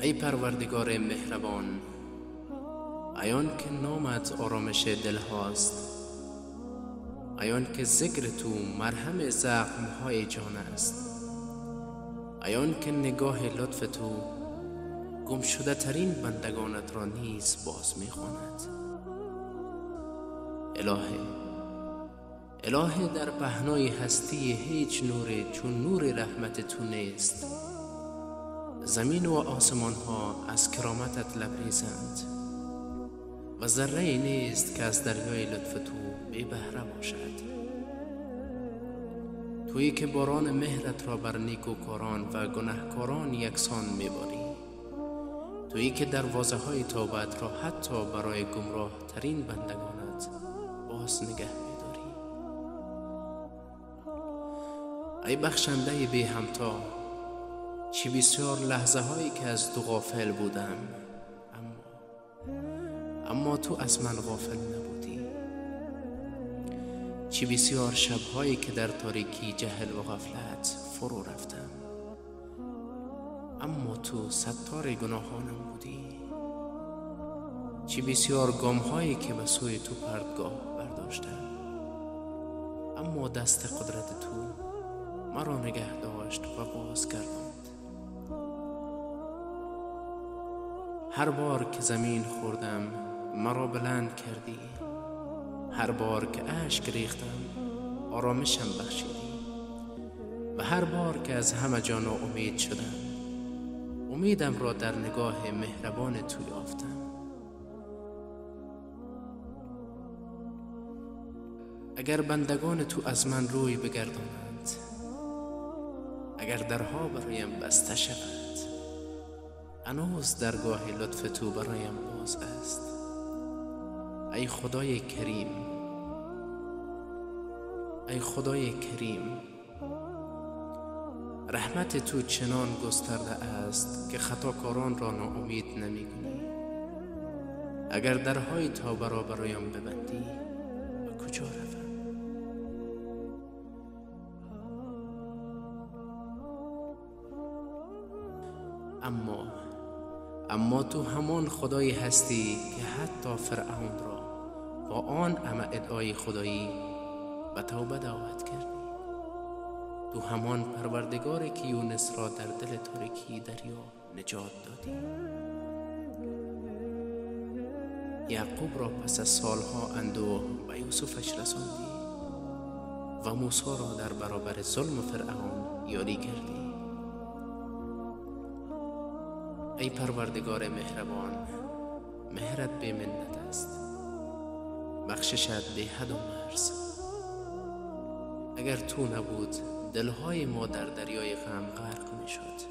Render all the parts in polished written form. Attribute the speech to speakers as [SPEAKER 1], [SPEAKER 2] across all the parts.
[SPEAKER 1] ای پروردگار مهربان، ایان که نامت آرامش دل هاست، ایان که ذکر تو مرهم زخمهای جان است، ایان که نگاه لطف تو گم شده ترین بندگانت را نیز باز می خواند. الهه در پهنای هستی هیچ نوری چون نور رحمت تو نیست. زمین و آسمان ها از کرامتت لبریزند و ذره نیست که از دریای لطف تو بی بهره باشد. تویی که باران مهرت را بر نیکوکاران و گناهکاران یکسان میباری. تویی که دروازه های توبت را حتی برای گمراه ترین بندگانت باز نگه میداری. ای بخشنده بی همتا، چی بسیار لحظه هایی که از تو غافل بودم، اما تو از من غافل نبودی. چی بسیار شبهایی که در تاریکی جهل و غفلت فرو رفتم، اما تو ستار گناهانم بودی. چی بسیار گامهایی که به سوی تو پرتگاه برداشتم، اما دست قدرت تو مرا نگه داشت و بازگرداند. هر بار که زمین خوردم مرا بلند کردی، هر بار که اشک ریختم آرامشم بخشیدی، و هر بار که از همه جا ناامید شدم امیدم را در نگاه مهربان تو یافتم. اگر بندگان تو از من روی بگردانند، اگر درها برایم بسته شود، هنوز درگاه لطف تو برایم باز است. ای خدای کریم، ای خدای کریم، رحمت تو چنان گسترده است که خطاکاران را ناامید نمی کنی. اگر درهای توبه را برایم ببندی، به کجا روم؟ اما تو همان خدایی هستی که حتی فرعون را با آن همه ادعای خدایی به توبه دعوت کردی. تو همان پروردگاری که یونس را در دل تاریکی دریا نجات دادی. یعقوب را پس از سالها اندوه به یوسفش رساندی و موسی را در برابر ظلم فرعون یاری کردی. ای پروردگار مهربان، مهرت بی منت است، بخششت بی حد و مرز. اگر تو نبود دلهای ما در دریای غم غرق می شد،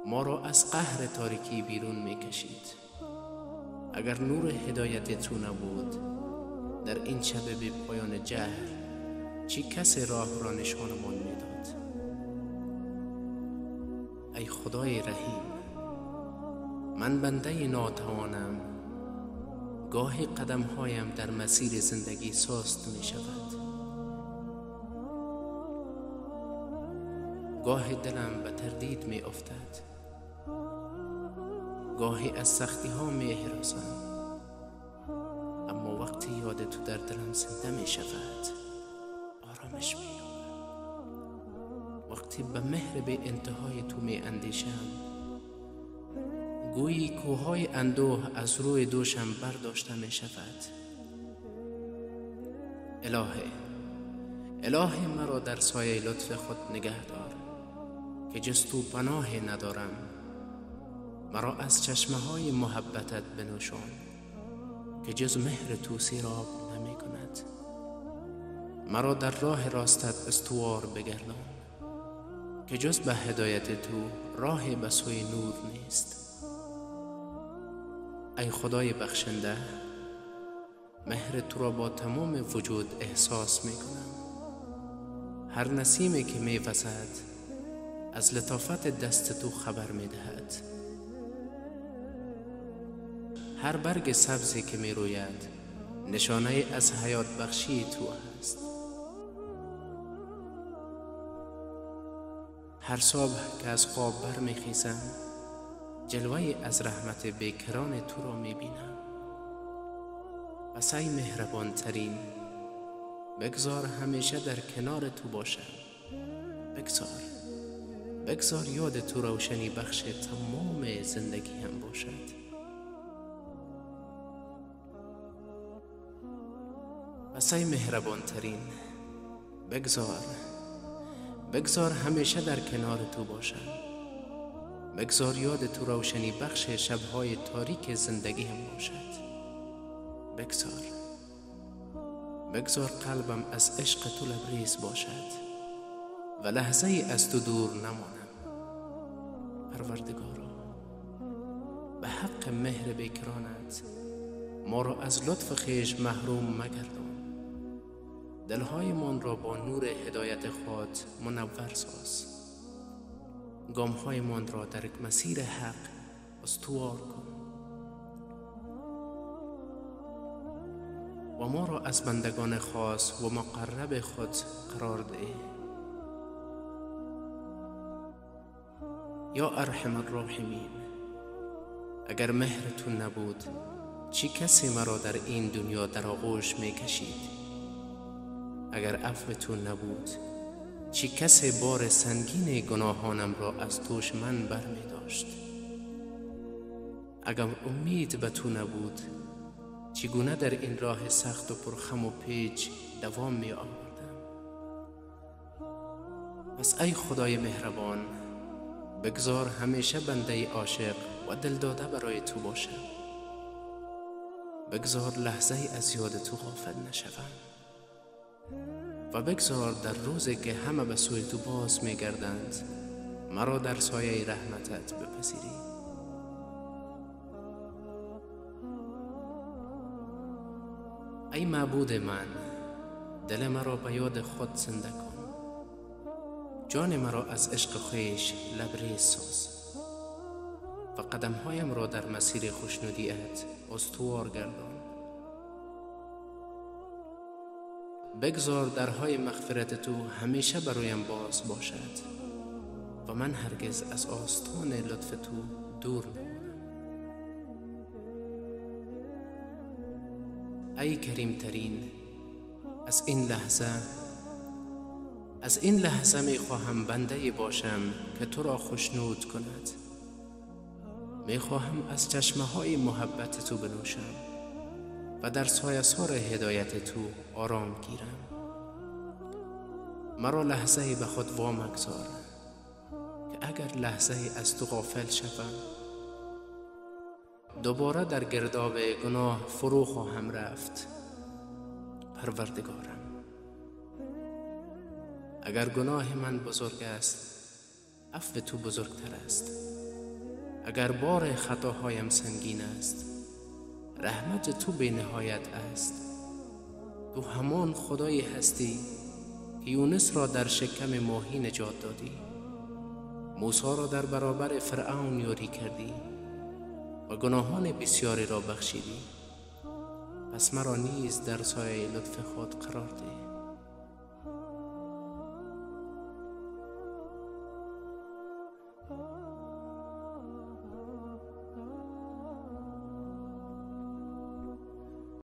[SPEAKER 1] ما را از قهر تاریکی بیرون می کشید. اگر نور هدایت تو نبود در این شب بی پایان جهل، چی کسی راه را نشانمان می داد؟ ای خدای رحیم، من بنده ناتوانم. گاهی قدمهایم در مسیر زندگی سست می شود، گاهی دلم به تردید می افتد، گاهی از سختی ها می هراسم، اما وقتی یاد تو در دلم زنده می شود آرامش می یابم. وقتی به مهر به انتهای تو می اندیشم، گویی کوههای اندوه از روی دوشم برداشته می شود. الهه مرا در سایه لطف خود نگه دار که جز تو پناهی ندارم. مرا از چشمه های محبتت بنوشان که جز مهر تو سیراب نمی کند. مرا در راه راستت استوار بگردان که جز به هدایت تو راه به سوی نور نیست. ای خدای بخشنده، مهر تو را با تمام وجود احساس می کنم. هر نسیمی که می وزد از لطافت دست تو خبر می دهد. هر برگ سبزی که می روید نشانه از حیات بخشی تو است. هر صبح که از خواب برمیخیزم جلوه از رحمت بیکران تو را می بینم. پس ای مهربان ترین، بگذار همیشه در کنار تو باشم. بگذار یاد تو روشنی بخش تمام زندگی هم باشد. پس ای مهربان ترین، بگذار همیشه در کنار تو باشم. بگذار یاد تو روشنی بخش شبهای تاریک زندگی هم باشد. بگذار قلبم از عشق تو لبریز باشد و لحظه ای از تو دور نمانم. پروردگارا، به حق مهر بیکرانت ما را از لطف خویش محروم مگردان. دلهای من را با نور هدایت خود منور ساز. گامهای من را در مسیر حق استوار کن و ما را از بندگان خاص و مقرب خود قرار ده. یا ارحم الراحمین، اگر مهر تو نبود چی کسی مرا در این دنیا در آغوش می کشید؟ اگر عفو تو نبود چی کسی بار سنگین گناهانم را از دوش من بر می داشت؟ اگر امید به تو نبود چگونه در این راه سخت و پرخم و پیچ دوام می آوردم؟ پس ای خدای مهربان، بگذار همیشه بنده عاشق و دلداده برای تو باشم. بگذار لحظه از یاد تو غافل نشوم و بگذار در روزی که همه به سوی تو باز می گردند مرا در سایه رحمتت بپذیری. ای معبود من، دل مرا به یاد خود زنده کن. جان مرا از عشق خویش لبریز ساز و قدمهایم را در مسیر خوشنودیت استوار گردان. بگذار درهای مغفرت تو همیشه برایم باز باشد و من هرگز از آستان لطف تو دور نمانم. ای کریم ترین، از این لحظه می خواهم بنده باشم که تو را خوشنود کند. می خواهم از چشمه های محبت تو بنوشم و در سایه‌سار هدایت تو آرام گیرم. مرا لحظه به خود وامگذار که اگر لحظه از تو غافل شوم دوباره در گرداب گناه فرو خواهم رفت. پروردگارم، اگر گناه من بزرگ است عفو تو بزرگتر است. اگر بار خطاهایم سنگین است رحمت تو بی نهایت است. تو همان خدایی هستی که یونس را در شکم ماهی نجات دادی، موسی را در برابر فرعون یاری کردی و گناهان بسیاری را بخشیدی. پس مرا نیز در سایه لطف خود قرار ده.